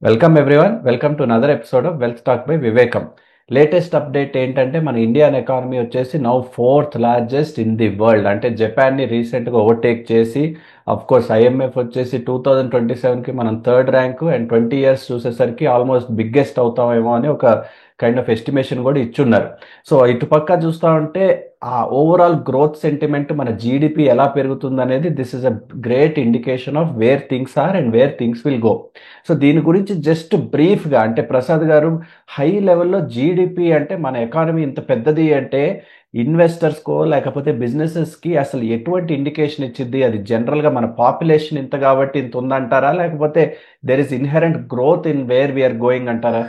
Welcome everyone, welcome to another episode of wealth talk by వివేకం. Latest update ఏంటంటే మన Indian economy వచ్చేసి now 4th largest in the world. అంటే జపాన్ని రీసెంట్గా ఓవర్టేక్ చేసి, అఫ్ కోర్స్ ఐఎంఎఫ్ వచ్చేసి 2027కి మనం 3rd ర్యాంకు అండ్ 20 years చూసేసరికి ఆల్మోస్ట్ బిగ్గెస్ట్ అవుతామేమో అని ఒక కైండ్ ఆఫ్ ఎస్టిమేషన్ కూడా ఇచ్చున్నారు. సో ఇటుపక్క చూస్తూ ఉంటే ఆ ఓవరాల్ గ్రోత్ సెంటిమెంట్, మన జీడిపి ఎలా పెరుగుతుంది అనేది this is a great indication of where things are and where things will go. So దీని గురించి జస్ట్ బ్రీఫ్గా, అంటే ప్రసాద్ గారు హై లెవెల్లో జీడిపి అంటే మన ఎకానమీ ఇంత పెద్దది అంటే ఇన్వెస్టర్స్కో లేకపోతే బిజినెసెస్కి అసలు ఎటువంటి ఇండికేషన్ ఇచ్చింది? అది జనరల్గా మన పాపులేషన్ ఇంత కాబట్టి ఇంత ఉందంటారా, లేకపోతే there is inherent growth in where we're going అంటారా?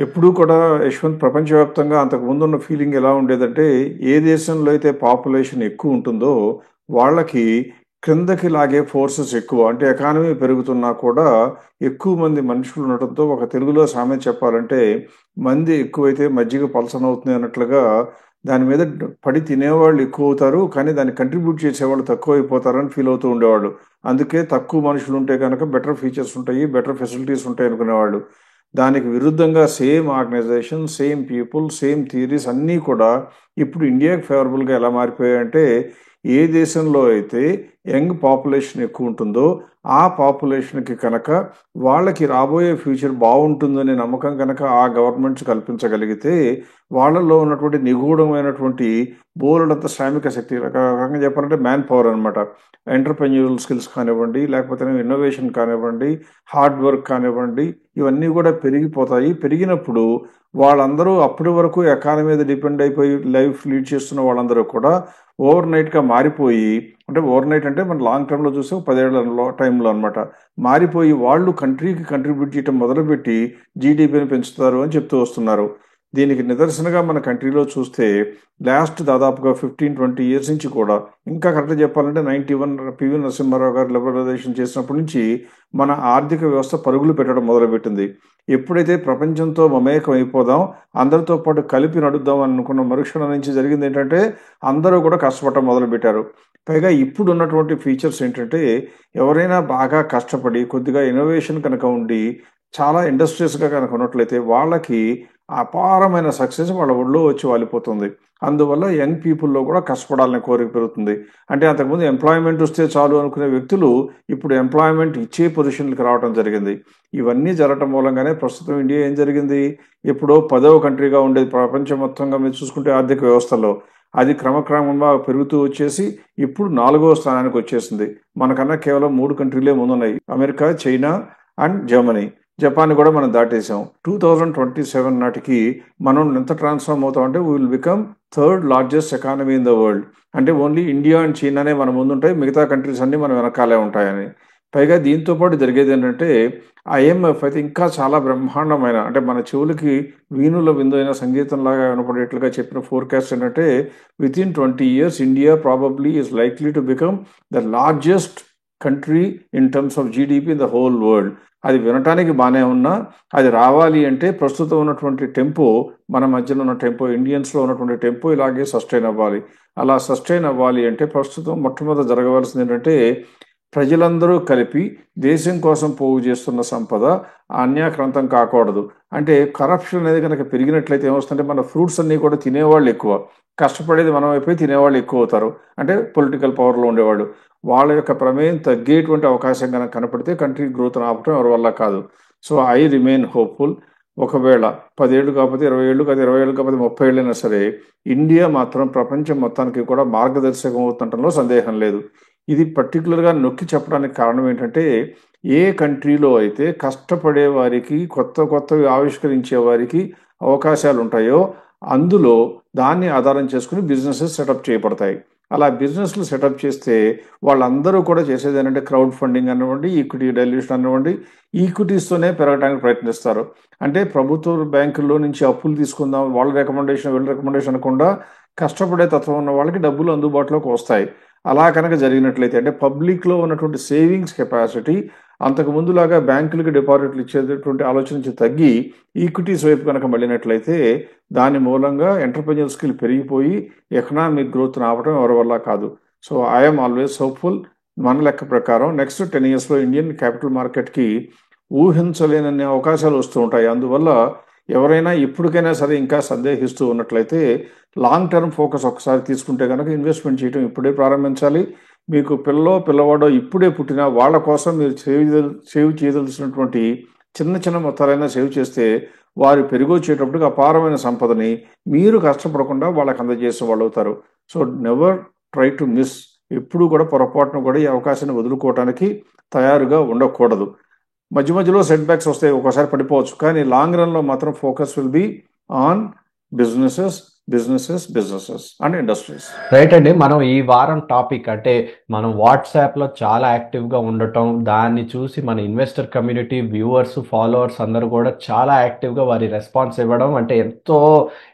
ఎప్పుడూ కూడా యశ్వంత్, ప్రపంచవ్యాప్తంగా అంతకు ముందున్న ఫీలింగ్ ఎలా ఉండేదంటే, ఏ దేశంలో అయితే పాపులేషన్ ఎక్కువ ఉంటుందో వాళ్ళకి క్రిందకి లాగే ఫోర్సెస్ ఎక్కువ. అంటే ఎకానమీ పెరుగుతున్నా కూడా ఎక్కువ మంది మనుషులు ఉండటంతో, ఒక తెలుగులో సామెత చెప్పాలంటే, మంది ఎక్కువైతే మజ్జిగ పలసనవుతుంది అన్నట్లుగా దాని మీద పడి తినేవాళ్ళు ఎక్కువ అవుతారు, కానీ దాన్ని కంట్రిబ్యూట్ చేసేవాళ్ళు తక్కువ అయిపోతారని ఫీల్ అవుతూ ఉండేవాళ్ళు. అందుకే తక్కువ మనుషులు ఉంటే కనుక బెటర్ ఫీచర్స్ ఉంటాయి, బెటర్ ఫెసిలిటీస్ ఉంటాయి అనుకునేవాళ్ళు. దానికి విరుద్ధంగా same organisation, same people, same theories అన్నీ కూడా ఇప్పుడు ఇండియాకి ఫేవరబుల్గా ఎలా మారిపోయాయంటే, ఏ దేశంలో అయితే యంగ్ పాపులేషన్ ఎక్కువ ఉంటుందో ఆ పాపులేషన్కి కనుక వాళ్ళకి రాబోయే ఫ్యూచర్ బాగుంటుందనే నమ్మకం కనుక ఆ గవర్నమెంట్స్ కల్పించగలిగితే, వాళ్ళల్లో ఉన్నటువంటి నిగూఢమైనటువంటి బోలెడంత శ్రామిక శక్తి, రకంగా చెప్పాలంటే మ్యాన్ పవర్ అనమాట, ఎంటర్ప్రెన్యూరల్ స్కిల్స్ కానివ్వండి, లేకపోతే ఇన్నోవేషన్ కానివ్వండి, హార్డ్ వర్క్ కానివ్వండి, ఇవన్నీ కూడా పెరిగిపోతాయి. పెరిగినప్పుడు వాళ్ళందరూ అప్పటి వరకు ఎకానమీ మీద డిపెండ్ అయిపోయి లైఫ్ లీడ్ చేస్తున్న వాళ్ళందరూ కూడా ఓవర్ నైట్గా మారిపోయి, అంటే ఓవర్ నైట్ అంటే మన లాంగ్ టర్మ్లో చూస్తే 10 ఏళ్ల టైంలో అనమాట, మారిపోయి వాళ్ళు కంట్రీకి కంట్రిబ్యూట్ చేయడం మొదలుపెట్టి జీడిపిని పెంచుతారు అని చెప్తూ వస్తున్నారు. దీనికి నిదర్శనగా మన కంట్రీలో చూస్తే లాస్ట్ దాదాపుగా 15-20 years నుంచి కూడా, ఇంకా కరెక్ట్గా చెప్పాలంటే 91 పివి నరసింహారావు గారు లిబరలైజేషన్ చేసినప్పటి నుంచి మన ఆర్థిక వ్యవస్థ పరుగులు పెట్టడం మొదలుపెట్టింది. ఎప్పుడైతే ప్రపంచంతో మమేకం అయిపోదాం, అందరితో పాటు కలిపి నడుద్దాం అనుకున్న మరుక్షణం నుంచి జరిగింది ఏంటంటే, అందరూ కూడా కష్టపడటం మొదలుపెట్టారు. పైగా ఇప్పుడు ఉన్నటువంటి ఫీచర్స్ ఏంటంటే, ఎవరైనా బాగా కష్టపడి కొద్దిగా ఇన్నోవేషన్ కనుక ఉండి చాలా ఇండస్ట్రీస్గా కనుక ఉన్నట్లయితే వాళ్ళకి అపారమైన సక్సెస్ వాళ్ళ ఒళ్ళో వచ్చి వాలిపోతుంది. అందువల్ల యంగ్ పీపుల్లో కూడా కష్టపడాలని కోరిక పెరుగుతుంది. అంటే అంతకుముందు ఎంప్లాయ్మెంట్ వస్తే చాలు అనుకునే వ్యక్తులు ఇప్పుడు ఎంప్లాయ్మెంట్ ఇచ్చే పొజిషన్లకు రావడం జరిగింది. ఇవన్నీ జరగటం మూలంగానే ప్రస్తుతం ఇండియా ఏం జరిగింది, ఎప్పుడో 10వ కంట్రీగా ఉండేది ప్రపంచం మొత్తంగా మీరు చూసుకుంటే ఆర్థిక వ్యవస్థలో, అది క్రమక్రమంగా పెరుగుతూ వచ్చేసి ఇప్పుడు 4వ స్థానానికి వచ్చేసింది. మనకన్నా కేవలం 3 కంట్రీలే ముందున్నాయి, America, China and Germany. Japan కూడా మనం దాటేసాం. 2027 నాటికి మనం ఎంత ట్రాన్స్ఫార్మ్ అవుతామంటే we will become 3rd largest economy in the world. అంటే ఓన్లీ ఇండియా అండ్ చైనానే మన ముందుంటాయి, మిగతా కంట్రీస్ అన్నీ మన వెనకాలే ఉంటాయని. పైగా దీంతో పాటు జరిగేది ఏంటంటే, ఐఎంఎఫ్ అయితే ఇంకా చాలా బ్రహ్మాండమైన, అంటే మన చెవులకి వీణుల విందైన సంగీతంలాగా వినపడేట్లుగా చెప్పిన ఫోర్కాస్ట్ ఏంటంటే, within 20 years India probably is likely to become the largest country in terms of GDP in the whole world. అది వినటానికి బాగానే ఉన్నా, అది రావాలి అంటే ప్రస్తుతం ఉన్నటువంటి టెంపో, మన మధ్యలో ఉన్న టెంపో, ఇండియన్స్లో ఉన్నటువంటి టెంపో ఇలాగే సస్టైన్ అవ్వాలి. అలా సస్టైన్ అవ్వాలి అంటే ప్రస్తుతం మొట్టమొదటి జరగవలసింది ఏంటంటే, ప్రజలందరూ కలిపి దేశం కోసం పోగు చేస్తున్న సంపద అన్యాక్రాంతం కాకూడదు. అంటే కరప్షన్ అనేది కనుక పెరిగినట్లయితే ఏమొస్తుందంటే, మన ఫ్రూట్స్ అన్నీ కూడా తినేవాళ్ళు ఎక్కువ, కష్టపడేది మనం అయిపోయి తినేవాళ్ళు ఎక్కువ అవుతారు. అంటే పొలిటికల్ పవర్లో ఉండేవాళ్ళు, వాళ్ళ యొక్క ప్రమేయం తగ్గేటువంటి అవకాశం కనుక కనపడితే కంట్రీ గ్రోత్ ఆపటం ఎవరి వల్ల కాదు. So I remain hopeful. ఒకవేళ 10 ఏళ్ళు కాకపోతే 20 ఏళ్ళు, కాదు 20 ఏళ్ళు కాకపోతే 30 ఏళ్ళైనా సరే, ఇండియా మాత్రం ప్రపంచం మొత్తానికి కూడా మార్గదర్శకం అవుతుండటంలో సందేహం లేదు. ఇది పర్టికులర్గా నొక్కి చెప్పడానికి కారణం ఏంటంటే, ఏ కంట్రీలో అయితే కష్టపడే వారికి, కొత్త కొత్తవి ఆవిష్కరించే వారికి అవకాశాలు ఉంటాయో అందులో దాన్ని ఆధారం చేసుకుని బిజినెసెస్ సెటప్ చేయబడతాయి. అలా బిజినెస్లు సెటప్ చేస్తే వాళ్ళందరూ కూడా చేసేది ఏంటంటే, క్రౌడ్ ఫండింగ్ అనివ్వండి, ఈక్విటీ డైల్యూషన్ అనివ్వండి, ఈక్విటీస్తోనే పెరగడానికి ప్రయత్నిస్తారు. అంటే ప్రభుత్వ బ్యాంకుల్లో నుంచి అప్పులు తీసుకుందాం, వాళ్ళ రికమెండేషన్ వీళ్ళ రికమెండేషన్ అనకుండా కష్టపడే తత్వం ఉన్న వాళ్ళకి డబ్బులు అందుబాటులోకి వస్తాయి. అలా కనుక జరిగినట్లయితే అంటే పబ్లిక్లో ఉన్నటువంటి సేవింగ్స్ కెపాసిటీ అంతకు ముందులాగా బ్యాంకులకి డిపాజిట్లు ఇచ్చేటటువంటి ఆలోచన నుంచి తగ్గి ఈక్విటీస్ వైపు కనుక వెళ్ళినట్లయితే దాని మూలంగా ఎంటర్ప్రెన్యూర్ స్కిల్ పెరిగిపోయి ఎకనామిక్ గ్రోత్ రావడం ఎవరి వల్ల కాదు. So I'm always hopeful. మన లెక్క ప్రకారం నెక్స్ట్ 10 yearsలో ఇండియన్ క్యాపిటల్ మార్కెట్కి ఊహించలేనన్ని అవకాశాలు వస్తూ ఉంటాయి. అందువల్ల ఎవరైనా ఇప్పటికైనా సరే ఇంకా సందేహిస్తూ ఉన్నట్లయితే లాంగ్ టర్మ్ ఫోకస్ ఒకసారి తీసుకుంటే కనుక ఇన్వెస్ట్మెంట్ చేయడం ఇప్పుడే ప్రారంభించాలి. మీకు పిల్లవాడో ఇప్పుడే పుట్టినా వాళ్ళ కోసం మీరు సేవ్ చేయదలసినటువంటి చిన్న చిన్న మొత్తాలైనా సేవ్ చేస్తే వారు పెరిగొచ్చేటప్పటికి అపారమైన సంపదని మీరు కష్టపడకుండా వాళ్ళకి అందజేసే వాళ్ళు అవుతారు. So never try to miss. ఎప్పుడు కూడా పొరపాటును కూడా ఈ అవకాశాన్ని వదులుకోవడానికి తయారుగా ఉండకూడదు. మధ్య మధ్యలో సెట్ బ్యాక్స్ వస్తాయి, ఒక్కోసారి పడిపోవచ్చు, కానీ లాంగ్ రన్లో మాత్రం focus will be on businesses and industries. Right అండి. మనం ఈ వారం టాపిక్ అంటే మనం వాట్సాప్లో చాలా యాక్టివ్గా ఉండటం, దాన్ని చూసి మన ఇన్వెస్టర్ కమ్యూనిటీ వ్యూవర్స్ ఫాలోవర్స్ అందరూ కూడా చాలా యాక్టివ్గా వారి రెస్పాన్స్ ఇవ్వడం అంటే ఎంతో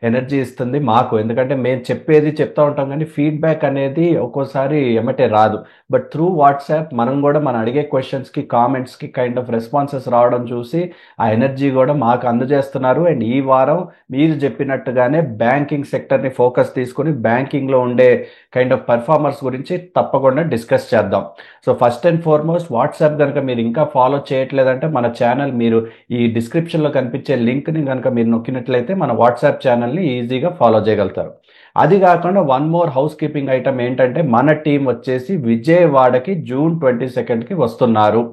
ఎనర్జీ ఇస్తుంది మాకు. ఎందుకంటే మేము చెప్పేది చెప్తా ఉంటాం కానీ ఫీడ్బ్యాక్ అనేది ఒక్కోసారి ఎమ్మటే రాదు. బట్ త్రూ వాట్సాప్ మనం కూడా మనం అడిగే క్వశ్చన్స్కి కామెంట్స్కి కైండ్ ఆఫ్ రెస్పాన్సెస్ రావడం చూసి ఆ ఎనర్జీ కూడా మాకు అందజేస్తున్నారు. అండ్ ఈ వారం మీరు చెప్పినట్టుగానే బ్యాంకింగ్ సెక్టర్ని ఫోకస్ తీసుకుని బ్యాంకింగ్లో ఉండే కైండ్ ఆఫ్ పర్ఫార్మర్స్ గురించి తప్పకుండా డిస్కస్ చేద్దాం. So first and foremost WhatsApp కనుక మీరు ఇంకా ఫాలో చేయట్లేదంటే మన ఛానల్ మీరు ఈ డిస్క్రిప్షన్లో కనిపించే లింక్ని కనుక మీరు నొక్కినట్లయితే మన వాట్సాప్ ఛానల్ని ఈజీగా ఫాలో చేయగలుగుతారు. అది కాకుండా one more house keeping item ఏంటంటే మన టీం వచ్చేసి విజయవాడకి June 22కి వస్తున్నారు.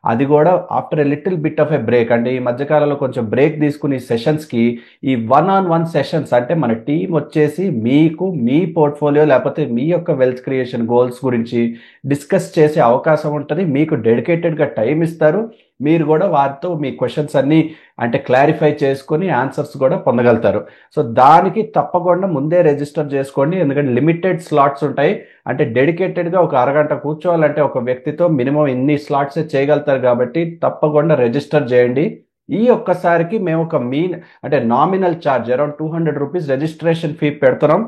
అది కూడా after a little bit of a break. అంటే ఈ మధ్యకాలంలో కొంచెం బ్రేక్ తీసుకుని సెషన్స్కి ఈ 1-on-1 సెషన్స్ అంటే మన టీం వచ్చేసి మీకు మీ పోర్ట్ఫోలియో లేకపోతే మీ యొక్క వెల్త్ క్రియేషన్ గోల్స్ గురించి డిస్కస్ చేసే అవకాశం ఉంటుంది. మీకు డెడికేటెడ్గా టైం ఇస్తారు. మీరు కూడా వారితో మీ క్వశ్చన్స్ అన్నీ అంటే క్లారిఫై చేసుకొని ఆన్సర్స్ కూడా పొందగలుగుతారు. సో దానికి తప్పకుండా ముందే రిజిస్టర్ చేసుకోండి. ఎందుకంటే లిమిటెడ్ స్లాట్స్ ఉంటాయి. అంటే డెడికేటెడ్గా ఒక అరగంట కూర్చోవాలంటే ఒక వ్యక్తితో మినిమం ఇన్ని స్లాట్సే చేయగలుగుతారు. కాబట్టి తప్పకుండా రిజిస్టర్ చేయండి. ఈ ఒక్కసారికి మేము ఒక అంటే nominal charge around 200 rupees registration fee పెడుతున్నాం.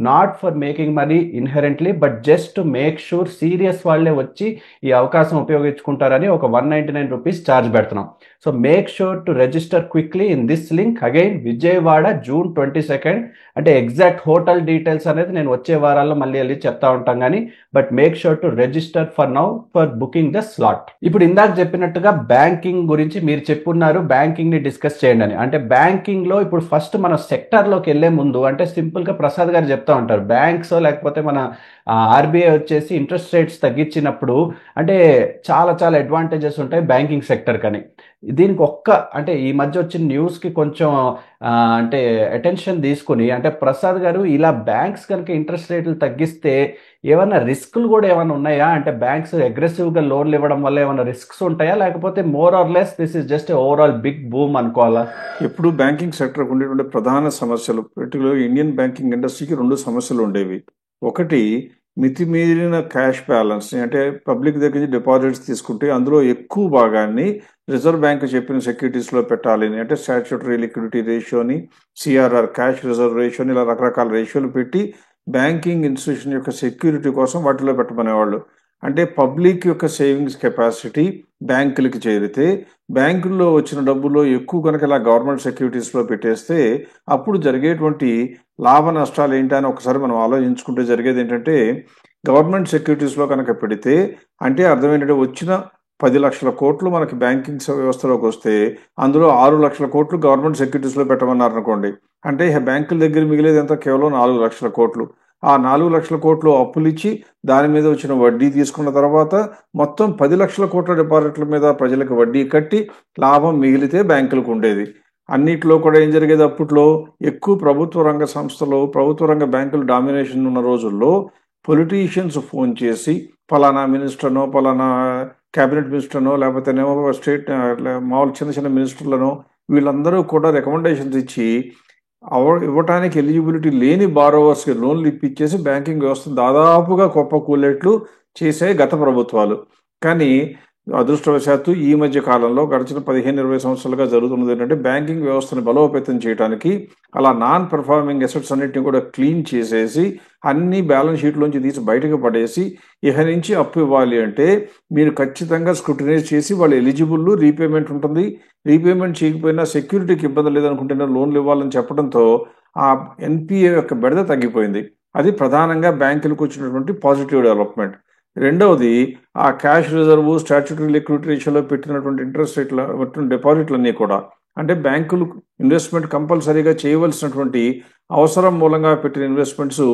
Not for making money inherently but just to make sure serious వాళ్ళే వచ్చి ఈ అవకాశం ఉపయోగించుకుంటారని ఒక 199 రూపీస్ ఛార్జ్ పెడుతున్నాం. So make sure to register quickly in this link. Again Vijayawada June 22. అంటే ఎగ్జాక్ట్ హోటల్ డీటెయిల్స్ అనేది నేను వచ్చే వారాల్లో మళ్ళీ చెప్తా ఉంటాం కానీ but make sure to register for now for booking the slot. ఇప్పుడు ఇందాక చెప్పినట్టుగా బ్యాంకింగ్ గురించి మీరు చెప్పున్నారు, బ్యాంకింగ్ని డిస్కస్ చేయండి అని. అంటే బ్యాంకింగ్లో ఇప్పుడు ఫస్ట్ మన సెక్టర్లోకి వెళ్ళే ముందు అంటే సింపుల్గా ప్రసాద్ గారు చెప్తా ఉంటారు బ్యాంక్స్ లేకపోతే మన ఆర్బీఐ వచ్చేసి ఇంట్రెస్ట్ రేట్స్ తగ్గించినప్పుడు అంటే చాలా చాలా అడ్వాంటేజెస్ ఉంటాయి బ్యాంకింగ్ సెక్టర్ కని. దీనికి అంటే ఈ మధ్య వచ్చిన న్యూస్కి కొంచెం అంటే అటెన్షన్ తీసుకుని అంటే ప్రసాద్ గారు ఇలా బ్యాంక్స్ కనుక ఇంట్రెస్ట్ రేట్లు తగ్గిస్తే ఏమైనా రిస్కులు కూడా ఏమైనా ఉన్నాయా? అంటే బ్యాంక్స్ అగ్రెసివ్గా లోన్లు ఇవ్వడం వల్ల ఏమైనా రిస్క్స్ ఉంటాయా లేకపోతే more or less this is just overall big boom అనుకోవాలా? ఎప్పుడు బ్యాంకింగ్ సెక్టర్ ఉండేటువంటి ప్రధాన సమస్యలు పర్టికులర్ ఇండియన్ బ్యాంకింగ్ ఇండస్ట్రీకి 2 సమస్యలు ఉండేవి. ఒకటి మితిమీరిన క్యాష్ బ్యాలెన్స్ అంటే పబ్లిక్ దగ్గర నుంచి డిపాజిట్స్ తీసుకుంటే అందులో ఎక్కువ భాగాన్ని రిజర్వ్ బ్యాంక్ చెప్పిన సెక్యూరిటీస్లో పెట్టాలి అంటే స్టాట్యూటరీ లిక్విడిటీ రేషియోని, సిఆర్ఆర్ క్యాష్ రిజర్వ్ రేషియోని ఇలా రకరకాల రేషియోలు పెట్టి బ్యాంకింగ్ ఇన్స్టిట్యూషన్ యొక్క సెక్యూరిటీ కోసం వాటిలో పెట్టమనేవాళ్ళు. అంటే పబ్లిక్ యొక్క సేవింగ్స్ కెపాసిటీ బ్యాంకులకి చేరితే బ్యాంకుల్లో వచ్చిన డబ్బులో ఎక్కువ కనుక ఇలా గవర్నమెంట్ సెక్యూరిటీస్లో పెట్టేస్తే అప్పుడు జరిగేటువంటి లాభ నష్టాలు ఏంటని ఒకసారి మనం ఆలోచించుకుంటే జరిగేది ఏంటంటే గవర్నమెంట్ సెక్యూరిటీస్లో కనుక పెడితే అంటే అర్థం ఏంటంటే వచ్చిన 10 లక్షల కోట్లు మనకి బ్యాంకింగ్ వ్యవస్థలోకి వస్తే అందులో 6 లక్షల కోట్లు గవర్నమెంట్ సెక్యూరిటీస్లో పెట్టమన్నారు అనుకోండి. అంటే బ్యాంకుల దగ్గర మిగిలేది ఎంత కేవలం 4 లక్షల కోట్లు. ఆ 4 లక్షల కోట్లు అప్పులు ఇచ్చి దాని మీద వచ్చిన వడ్డీ తీసుకున్న తర్వాత మొత్తం 10 లక్షల కోట్ల డిపాజిట్ల మీద ప్రజలకు వడ్డీ కట్టి లాభం మిగిలితే బ్యాంకులకు ఉండేది. అన్నిట్లో కూడా ఏం జరిగేది అప్పట్లో ఎక్కువ ప్రభుత్వ రంగ సంస్థలు ప్రభుత్వ రంగ బ్యాంకులు డామినేషన్ ఉన్న రోజుల్లో పొలిటీషియన్స్ ఫోన్ చేసి ఫలానా మినిస్టర్నో ఫలానా క్యాబినెట్ మినిస్టర్నో లేకపోతే స్టేట్ మామూలు చిన్న చిన్న మినిస్టర్లను వీళ్ళందరూ కూడా రికమెండేషన్స్ ఇచ్చి ఇవ్వటానికి ఎలిజిబిలిటీ లేని బారోవర్స్కి లోన్లు ఇప్పించేసి బ్యాంకింగ్ వ్యవస్థ దాదాపుగా కుప్పకూలేట్లు చేసే గత ప్రభుత్వాలు. కానీ అదృష్టవశాత్తు ఈ మధ్య కాలంలో గడిచిన 15-20 సంవత్సరాలుగా జరుగుతున్నది ఏంటంటే బ్యాంకింగ్ వ్యవస్థను బలోపేతం చేయడానికి అలా నాన్ పెర్ఫార్మింగ్ అసెట్స్ అన్నిటిని కూడా క్లీన్ చేసేసి అన్ని బ్యాలెన్స్ షీట్లోంచి తీసి బయటకు పడేసి ఇక నుంచి అప్పు ఇవ్వాలి అంటే మీరు ఖచ్చితంగా స్క్రూటినైజ్ చేసి వాళ్ళు ఎలిజిబుల్, రీపేమెంట్ ఉంటుంది, రీపేమెంట్ చేయకపోయినా సెక్యూరిటీకి ఇబ్బంది లేదనుకుంటేనే లోన్లు ఇవ్వాలని చెప్పడంతో ఆ ఎన్పిఏ యొక్క బెడద తగ్గిపోయింది. అది ప్రధానంగా బ్యాంకులకు వచ్చినటువంటి పాజిటివ్ డెవలప్మెంట్. రెండవది ఆ క్యాష్ రిజర్వ్, స్టాట్యూటరీ లిక్విడిటీ రేషియోలో పెట్టినటువంటి ఇంట్రెస్ట్ రేట్ల డిపాజిట్లన్నీ కూడా అంటే బ్యాంకులు ఇన్వెస్ట్మెంట్ కంపల్సరీగా చేయవలసినటువంటి అవసరం మూలంగా పెట్టిన ఇన్వెస్ట్మెంట్స్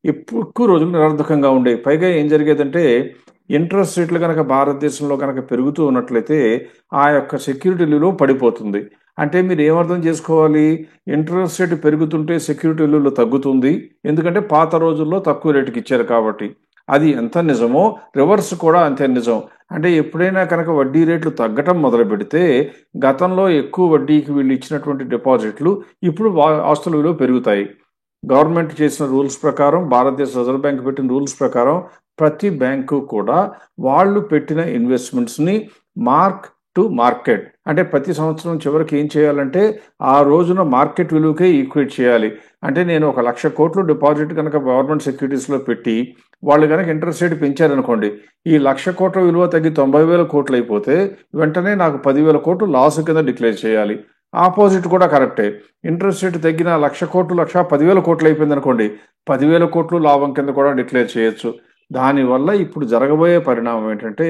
ఎక్కువ రోజులు నిరర్ధకంగా ఉండేవి. పైగా ఏం జరిగేదంటే ఇంట్రెస్ట్ రేట్లు కనుక భారతదేశంలో కనుక పెరుగుతూ ఉన్నట్లయితే ఆ యొక్క సెక్యూరిటీ విలువ పడిపోతుంది. అంటే మీరు ఏమర్థం చేసుకోవాలి, ఇంట్రెస్ట్ రేటు పెరుగుతుంటే సెక్యూరిటీ విలువ తగ్గుతుంది, ఎందుకంటే పాత రోజుల్లో తక్కువ రేటుకి ఇచ్చారు కాబట్టి. అది ఎంత నిజమో రివర్స్ కూడా అంతే నిజం. అంటే ఎప్పుడైనా కనుక వడ్డీ రేట్లు తగ్గటం మొదలు పెడితే గతంలో ఎక్కువ వడ్డీకి వీళ్ళు ఇచ్చినటువంటి డిపాజిట్లు ఇప్పుడు ఆస్తుల విలువ పెరుగుతాయి. గవర్నమెంట్ చేసిన రూల్స్ ప్రకారం, భారతదేశ రిజర్వ్ బ్యాంక్ పెట్టిన రూల్స్ ప్రకారం ప్రతి బ్యాంకు కూడా వాళ్ళు పెట్టిన ఇన్వెస్ట్మెంట్స్ని మార్క్ టు మార్కెట్ అంటే ప్రతి సంవత్సరం చివరికి ఏం చేయాలంటే ఆ రోజున మార్కెట్ విలువకే ఈక్వేట్ చేయాలి. అంటే నేను 1,00,000 కోట్లు డిపాజిట్ కనుక గవర్నమెంట్ సెక్యూరిటీస్లో పెట్టి వాళ్ళు కనుక ఇంట్రెస్ట్ రేట్ పెంచారనుకోండి, ఈ 1,00,000 కోట్ల విలువ తగ్గి 90,000 కోట్లు అయిపోతే వెంటనే నాకు 10,000 కోట్లు లాస్ కింద డిక్లేర్ చేయాలి. ఆపోజిట్ కూడా కరెక్టే. ఇంట్రెస్ట్ రేట్ తగ్గిన 1,00,000 కోట్లు 10,000 కోట్లు అయిపోయింది అనుకోండి, 10,000 కోట్లు లాభం కింద కూడా డిక్లేర్ చేయొచ్చు. దానివల్ల ఇప్పుడు జరగబోయే పరిణామం ఏంటంటే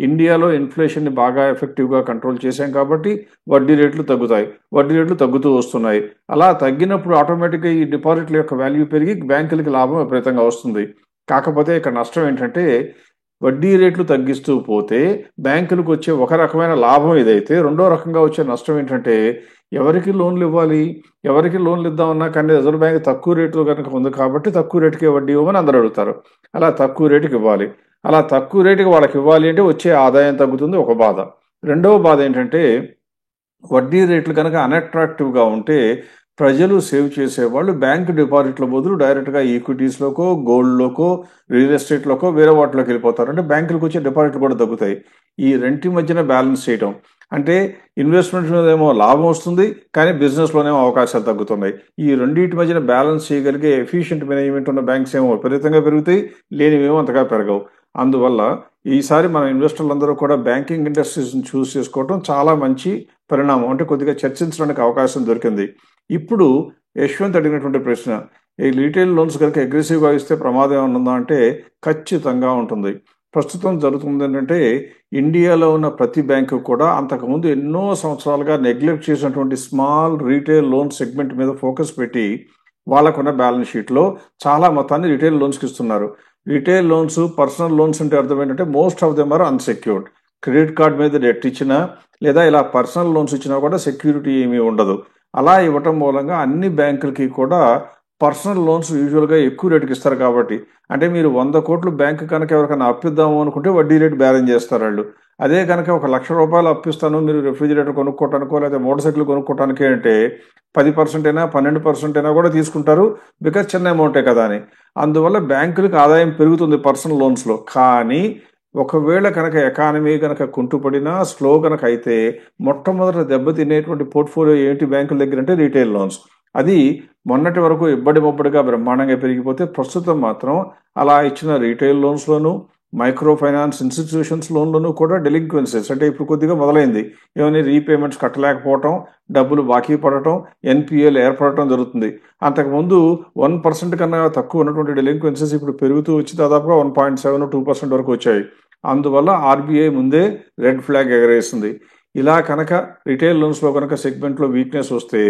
ఇండియాలో ఇన్ఫ్లేషన్ని బాగా ఎఫెక్టివ్గా కంట్రోల్ చేశాం కాబట్టి వడ్డీ రేట్లు తగ్గుతాయి, వడ్డీ రేట్లు తగ్గుతూ వస్తున్నాయి. అలా తగ్గినప్పుడు ఆటోమేటిక్గా ఈ డిపాజిట్ల యొక్క వాల్యూ పెరిగి బ్యాంకులకి లాభం విపరీతంగా వస్తుంది. కాకపోతే ఇక్కడ నష్టం ఏంటంటే వడ్డీ రేట్లు తగ్గిస్తూ పోతే బ్యాంకులకు వచ్చే ఒక రకమైన లాభం ఇదైతే, రెండో రకంగా వచ్చే నష్టం ఏంటంటే ఎవరికి లోన్లు ఇవ్వాలి, ఎవరికి లోన్లు ఇద్దామన్నా కానీ రిజర్వ్ బ్యాంక్ తక్కువ రేటు కనుక ఉంది కాబట్టి తక్కువ రేటుకే వడ్డీ ఇవ్వమని అందరూ అడుగుతారు. అలా తక్కువ రేటుకి ఇవ్వాలి. అలా తక్కువ రేటుకి వాళ్ళకి ఇవ్వాలి అంటే వచ్చే ఆదాయం తగ్గుతుంది, ఒక బాధ. రెండవ బాధ ఏంటంటే వడ్డీ రేట్లు కనుక అన్అట్రాక్టివ్గా ఉంటే ప్రజలు సేవ్ చేసేవాళ్ళు బ్యాంక్ డిపాజిట్ల బదులు డైరెక్ట్గా ఈక్విటీస్లోకో, గోల్డ్లోకో, రియల్ ఎస్టేట్లోకో వేరే వాటిలోకి వెళ్ళిపోతారు. అంటే బ్యాంకులకు వచ్చే డిపాజిట్లు కూడా తగ్గుతాయి. ఈ రెంటి మధ్యన బ్యాలెన్స్ చేయటం అంటే ఇన్వెస్ట్మెంట్ మీద ఏమో లాభం వస్తుంది, కానీ బిజినెస్లోనేమో అవకాశాలు తగ్గుతున్నాయి. ఈ రెండింటి మధ్యన బ్యాలెన్స్ చేయగలిగే ఎఫిషియెంట్ మేనేజ్మెంట్ ఉన్న బ్యాంక్స్ ఏమో విపరీతంగా పెరుగుతాయి, లేనివేమో అంతగా పెరగవు. అందువల్ల ఈసారి మన ఇన్వెస్టర్లందరూ కూడా బ్యాంకింగ్ ఇండస్ట్రీస్ని చూస్ చేసుకోవడం చాలా మంచి పరిణామం. అంటే కొద్దిగా చర్చించడానికి అవకాశం దొరికింది. ఇప్పుడు యశ్వంత్ అడిగినటువంటి ప్రశ్న, ఈ రీటైల్ లోన్స్ కనుక అగ్రెసివ్గా ఇస్తే ప్రమాదం ఏమైనా ఉందా అంటే ఖచ్చితంగా ఉంటుంది. ప్రస్తుతం జరుగుతుంది ఏంటంటే ఇండియాలో ఉన్న ప్రతి బ్యాంకు కూడా అంతకుముందు ఎన్నో సంవత్సరాలుగా నెగ్లెక్ట్ చేసినటువంటి స్మాల్ రీటైల్ లోన్ సెగ్మెంట్ మీద ఫోకస్ పెట్టి వాళ్ళకున్న బ్యాలెన్స్ షీట్లో చాలా మొత్తాన్ని రీటైల్ లోన్స్కి ఇస్తున్నారు. రీటైల్ లోన్స్, పర్సనల్ లోన్స్ అంటే అర్థం ఏంటంటే most of them are unsecured. Credit card మీద డెట్ ఇచ్చినా లేదా ఇలా పర్సనల్ లోన్స్ ఇచ్చినా కూడా సెక్యూరిటీ ఏమీ ఉండదు. అలా ఇవ్వటం మూలంగా అన్ని బ్యాంకులకి కూడా పర్సనల్ లోన్స్ యూజువల్గా ఎక్కువ రేటుకి ఇస్తారు. కాబట్టి అంటే మీరు 100 కోట్లు బ్యాంకు కనుక ఎవరికైనా అప్పిద్దాము అనుకుంటే వడ్డీ రేటు బేరం చేస్తారు వాళ్ళు. అదే కనుక 1,00,000 రూపాయలు అప్పిస్తాను మీరు రెఫ్రిజిరేటర్ కొనుక్కోవటానికో లేదా మోటార్ సైకిల్ కొనుక్కోవటానికే అంటే 10% అయినా 12% అయినా కూడా తీసుకుంటారు, బికాజ్ చిన్న అమౌంటే కదా అని. అందువల్ల బ్యాంకులకు ఆదాయం పెరుగుతుంది పర్సనల్ లోన్స్లో. కానీ ఒకవేళ కనుక ఎకానమీ కనుక కుంటుపడినా, స్లో కనుక అయితే మొట్టమొదట దెబ్బతినేటువంటి పోర్ట్ఫోలియో ఏంటి బ్యాంకుల దగ్గర అంటే రీటైల్ లోన్స్. అది మొన్నటి వరకు ఇబ్బడిగా బ్రహ్మాండంగా పెరిగిపోతే ప్రస్తుతం మాత్రం అలా ఇచ్చిన రీటైల్ లోన్స్లోను, మైక్రో ఫైనాన్స్ ఇన్స్టిట్యూషన్స్ లోన్లోనూ కూడా డెలింక్వెన్సీస్ అంటే ఇప్పుడు కొద్దిగా మొదలైంది. ఏమైనా రీపేమెంట్స్ కట్టలేకపోవటం, డబ్బులు బాకీ పడటం, ఎన్పిఏలు ఏర్పడటం జరుగుతుంది. అంతకుముందు 1% కన్నా తక్కువ ఉన్నటువంటి డెలింక్వెన్సీస్ ఇప్పుడు పెరుగుతూ వచ్చి దాదాపుగా 1.7-2% వరకు వచ్చాయి. అందువల్ల ఆర్బీఐ ముందే రెడ్ ఫ్లాగ్ ఎగరేస్తుంది. ఇలా కనుక రిటైల్ లోన్స్లో కనుక సెగ్మెంట్లో వీక్నెస్ వస్తే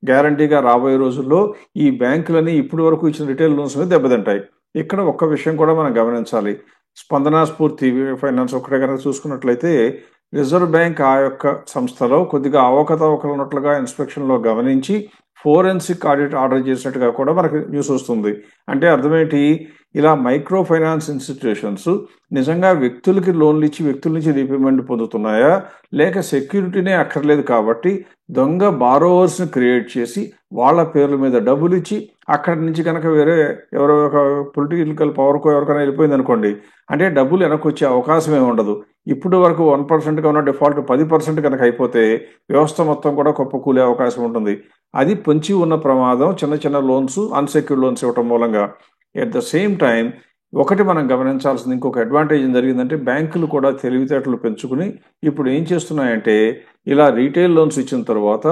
గ్యారంటీగా రాబోయే రోజుల్లో ఈ బ్యాంకులని ఇప్పటి వరకు ఇచ్చిన రిటైల్ లోన్స్ మీద దెబ్బతింటాయి. ఇక్కడ ఒక్క విషయం కూడా మనం గమనించాలి. స్పందన స్ఫూర్తి ఫైనాన్స్ ఒకటే కనుక చూసుకున్నట్లయితే రిజర్వ్ బ్యాంక్ ఆ యొక్క సంస్థలో కొద్దిగా అవకతవకలు ఉన్నట్లుగా ఇన్స్పెక్షన్లో గమనించి ఫోరెన్సిక్ ఆడిట్ ఆర్డర్ చేసినట్టుగా కూడా మనకు న్యూస్ వస్తుంది. అంటే అర్థమేంటి, ఇలా మైక్రో ఫైనాన్స్ ఇన్స్టిట్యూషన్స్ నిజంగా వ్యక్తులకి లోన్లు ఇచ్చి వ్యక్తుల నుంచి రీపేమెంట్ పొందుతున్నాయా, లేక సెక్యూరిటీనే అక్కర్లేదు కాబట్టి దొంగ బారోవర్స్ని క్రియేట్ చేసి వాళ్ళ పేర్ల మీద డబ్బులు ఇచ్చి అక్కడి నుంచి కనుక వేరే ఎవరో ఒక పొలిటికల్ పవర్కో ఎవరికైనా వెళ్ళిపోయింది అనుకోండి, అంటే డబ్బులు వెనక్కి వచ్చే అవకాశం ఏమి ఉండదు. ఇప్పుడు వరకు 1%గా ఉన్న డిఫాల్ట్ 10% కనుక అయిపోతే వ్యవస్థ మొత్తం కూడా కుప్పకూలే అవకాశం ఉంటుంది. అది పొంచి ఉన్న ప్రమాదం చిన్న చిన్న లోన్స్, అన్సెక్యూర్డ్ లోన్స్ ఇవ్వటం మూలంగా. ఎట్ ద సేమ్ టైం ఒకటి మనం గమనించాల్సింది, ఇంకొక అడ్వాంటేజ్ ఏం జరిగిందంటే బ్యాంకులు కూడా తెలివితేటలు పెంచుకుని ఇప్పుడు ఏం చేస్తున్నాయంటే ఇలా రీటైల్ లోన్స్ ఇచ్చిన తర్వాత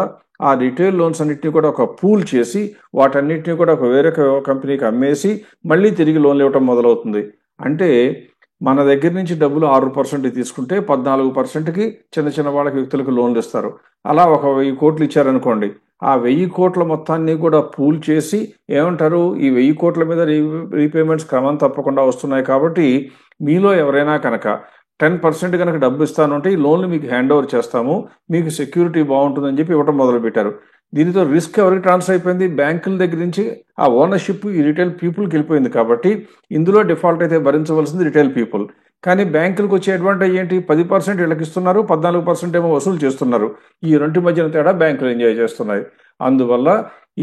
ఆ రీటైల్ లోన్స్ అన్నింటినీ కూడా ఒక పూల్ చేసి వాటన్నిటిని కూడా ఒక వేరే కంపెనీకి అమ్మేసి మళ్ళీ తిరిగి లోన్లు ఇవ్వటం మొదలవుతుంది. అంటే మన దగ్గర నుంచి డబ్బులు 6% తీసుకుంటే 14%కి చిన్న చిన్న వాళ్ళకి వ్యక్తులకు లోన్లు ఇస్తారు. అలా ఒక 1000 కోట్లు ఇచ్చారనుకోండి, ఆ 1000 కోట్ల మొత్తాన్ని కూడా పూల్ చేసి ఏమంటారు, ఈ 1000 కోట్ల మీద రీపేమెంట్స్ క్రమం తప్పకుండా వస్తున్నాయి కాబట్టి మీలో ఎవరైనా కనుక 10% కనుక డబ్బు ఇస్తాను అంటే ఈ లోన్లు మీకు హ్యాండ్ ఓవర్ చేస్తాము, మీకు సెక్యూరిటీ బాగుంటుందని చెప్పి ఇవ్వటం మొదలుపెట్టారు. దీనితో రిస్క్ ఎవరికి ట్రాన్స్ఫర్ అయిపోయింది? బ్యాంకుల దగ్గర నుంచి ఆ ఓనర్షిప్ ఈ రిటైల్ పీపుల్కి వెళ్ళిపోయింది. కాబట్టి ఇందులో డిఫాల్ట్ అయితే భరించవలసింది రిటైల్ పీపుల్. కానీ బ్యాంకులకు వచ్చే అడ్వాంటేజ్ ఏంటి? 10% వీళ్ళకి ఇస్తున్నారు, 14% ఏమో వసూలు చేస్తున్నారు. ఈ రెండు మధ్యన తేడా బ్యాంకులు ఎంజాయ్ చేస్తున్నాయి. అందువల్ల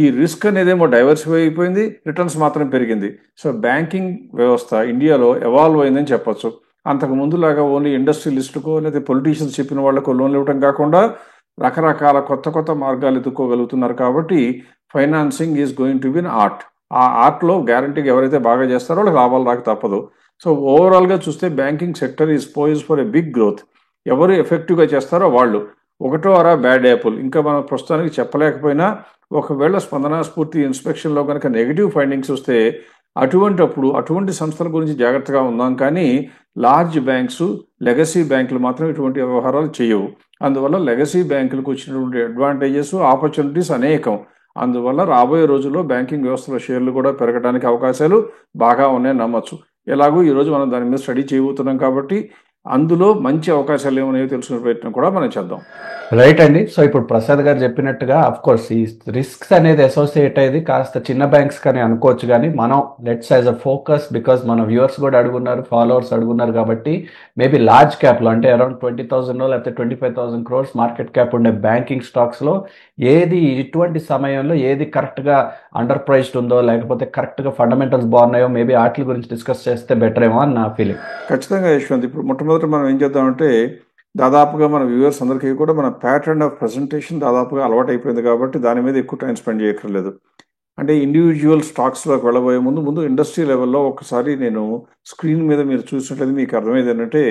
ఈ రిస్క్ అనేదేమో డైవర్సిఫై అయిపోయింది, రిటర్న్స్ మాత్రం పెరిగింది. సో బ్యాంకింగ్ వ్యవస్థ ఇండియాలో ఎవాల్వ్ అయిందని చెప్పొచ్చు. అంతకు ముందులాగా ఓన్లీ ఇండస్ట్రియలిస్టుకో లేదా పొలిటీషియన్స్ చెప్పిన వాళ్ళకో లోన్లు ఇవ్వడం కాకుండా రకరకాల కొత్త కొత్త మార్గాలు ఎదుర్కోగలుగుతున్నారు. కాబట్టి financing is going to be an art. ఆ ఆర్ట్లో గ్యారంటీగా ఎవరైతే బాగా చేస్తారో వాళ్ళకి లాభాలు రాక తప్పదు. సో ఓవరాల్గా చూస్తే banking sector is poised for a big growth. ఎవరు ఎఫెక్టివ్గా చేస్తారో వాళ్ళు. ఒకటో అరా బ్యాడ్ యాపిల్ ఇంకా మనం ప్రస్తుతానికి చెప్పలేకపోయినా ఒకవేళ స్పందన స్ఫూర్తి ఇన్స్పెక్షన్లో కనుక నెగిటివ్ ఫైండింగ్స్ వస్తే అటువంటి సంస్థల గురించి జాగ్రత్తగా ఉందాం. కానీ లార్జ్ బ్యాంక్స్, లెగసీ బ్యాంకులు మాత్రం ఇటువంటి వ్యవహారాలు చేయవు. అందువల్ల లెగసీ బ్యాంకులకు వచ్చినటువంటి అడ్వాంటేజెస్, ఆపర్చునిటీస్ అనేకం. అందువల్ల రాబోయే రోజుల్లో బ్యాంకింగ్ వ్యవస్థలో షేర్లు కూడా పెరగడానికి అవకాశాలు బాగా ఉన్నాయని నమ్మచ్చు. ఎలాగో ఈరోజు మనం దాని మీద స్టడీ చేయబోతున్నాం కాబట్టి అందులో మంచి అవకాశాలు ఏమన్నాయో తెలుసుకునే ప్రయత్నం కూడా మనం చేద్దాం. రైట్ అండి. సో ఇప్పుడు ప్రసాద్ గారు చెప్పినట్టుగా అఫ్ కోర్స్ ఈ రిస్క్స్ అనేది అసోసియేట్ అయ్యేది కాస్త చిన్న బ్యాంక్స్ కానీ అనుకోవచ్చు. కానీ మనం let's as a focus, because మన వ్యూవర్స్ కూడా అడుగున్నారు, ఫాలోవర్స్ అడుగున్నారు కాబట్టి మేబీ లార్జ్ క్యాప్లో అంటే అరౌండ్ 20,000 లేకపోతే 25,000 crores మార్కెట్ క్యాప్ ఉండే బ్యాంకింగ్ స్టాక్స్లో ఏది ఇటువంటి సమయంలో ఏది కరెక్ట్గా అండర్ ప్రైస్డ్ ఉందో లేకపోతే కరెక్ట్గా ఫండమెంటల్స్ బాగున్నాయో మేబీ వాటి గురించి డిస్కస్ చేస్తే బెటర్ ఏమో అని నా ఫీలింగ్. ఖచ్చితంగా యశ్వంత్. ఇప్పుడు మొట్టమొదటి మనం ఏం చేద్దామంటే దాదాపుగా మన వ్యూవర్స్ అందరికీ కూడా మన ప్యాటర్న్ ఆఫ్ ప్రజెంటేషన్ దాదాపుగా అలవాటు అయిపోయింది కాబట్టి దాని మీద ఎక్కువ టైం స్పెండ్ చేయక్కర్లేదు. అంటే ఇండివిజువల్ స్టాక్స్లోకి వెళ్ళబోయే ముందు ఇండస్ట్రీ లెవెల్లో ఒకసారి నేను స్క్రీన్ మీద మీరు చూసినట్లయితే మీకు అర్థమైంది ఏంటంటే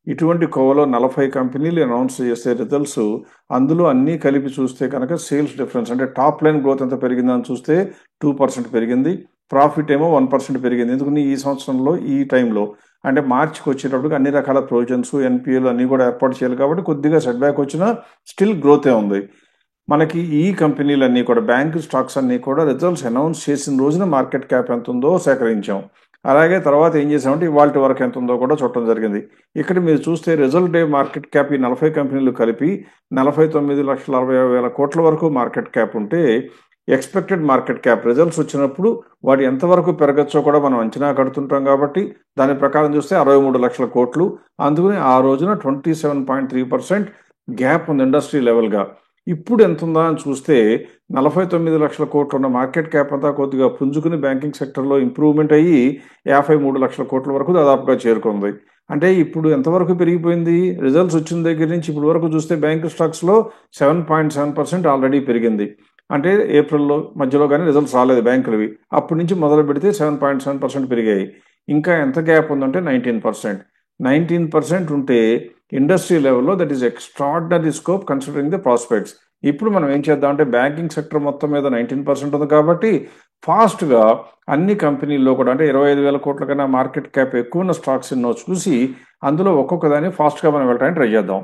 ఇటువంటి కోవలో 40 కంపెనీలు అనౌన్స్ చేసే రిజల్ట్స్, అందులో అన్నీ కలిపి చూస్తే కనుక సేల్స్ డిఫరెన్స్ అంటే టాప్ లైన్ గ్రోత్ ఎంత పెరిగిందని చూస్తే 2% పెరిగింది, ప్రాఫిట్ ఏమో 1% పెరిగింది. ఎందుకని ఈ సంవత్సరంలో ఈ టైంలో అంటే మార్చికి వచ్చేటప్పటికి అన్ని రకాల ప్రొవిజన్స్, ఎన్పిఎల్ అన్నీ కూడా ఏర్పాటు చేయాలి కాబట్టి కొద్దిగా సెట్ బ్యాక్ వచ్చినా స్టిల్ గ్రోతే ఉంది. మనకి ఈ కంపెనీలన్నీ కూడా బ్యాంక్ స్టాక్స్ అన్నీ కూడా రిజల్ట్స్ అనౌన్స్ చేసిన రోజున మార్కెట్ క్యాప్ ఎంత ఉందో సేకరించాం. అలాగే తర్వాత ఏం చేసామంటే ఇవాళ వరకు ఎంత ఉందో కూడా చూడటం జరిగింది. ఇక్కడ మీరు చూస్తే రిజల్ట్ డే మార్కెట్ క్యాప్ ఈ 40 కంపెనీలు కలిపి 49,60,60,000 కోట్ల వరకు మార్కెట్ క్యాప్ ఉంటే ఎక్స్పెక్టెడ్ మార్కెట్ క్యాప్ రిజల్ట్స్ వచ్చినప్పుడు వాటి ఎంతవరకు పెరగచ్చో కూడా మనం అంచనా కడుతుంటాం కాబట్టి దాని ప్రకారం చూస్తే 63 లక్షల కోట్లు. అందుకని ఆ రోజున 27.3% గ్యాప్ ఉంది ఇండస్ట్రీ లెవెల్గా. ఇప్పుడు ఎంత ఉందా అని చూస్తే 49 లక్షల కోట్లు ఉన్న మార్కెట్ క్యాప్ అంతా కొద్దిగా పుంజుకుని బ్యాంకింగ్ సెక్టర్లో ఇంప్రూవ్మెంట్ అయ్యి 53 లక్షల కోట్ల వరకు దాదాపుగా చేరుకుంది. అంటే ఇప్పుడు ఎంతవరకు పెరిగిపోయింది? రిజల్ట్స్ వచ్చిన దగ్గర నుంచి ఇప్పుడు వరకు చూస్తే బ్యాంక్ స్టాక్స్లో 7.7% ఆల్రెడీ పెరిగింది. అంటే ఏప్రిల్లో మధ్యలో కానీ రిజల్ట్స్ రాలేదు బ్యాంకులవి. అప్పటి నుంచి మొదలు పెడితే 7.7% పెరిగాయి. ఇంకా ఎంత గ్యాప్ ఉందంటే 19%. 19% ఉంటే ఇండస్ట్రీ లెవెల్లో that is extraordinary scope considering the prospects. ఇప్పుడు మనం ఏం చేద్దామంటే బ్యాంకింగ్ సెక్టర్ మొత్తం మీద 19% ఉంది కాబట్టి ఫాస్ట్గా అన్ని కంపెనీల్లో కూడా అంటే 25,000 కోట్ల కన్నా మార్కెట్ క్యాప్ ఎక్కువ ఉన్న స్టాక్స్ ఎన్నో చూసి అందులో ఒక్కొక్క దాన్ని ఫాస్ట్గా మనం వెళ్ళడానికి ట్రై చేద్దాం.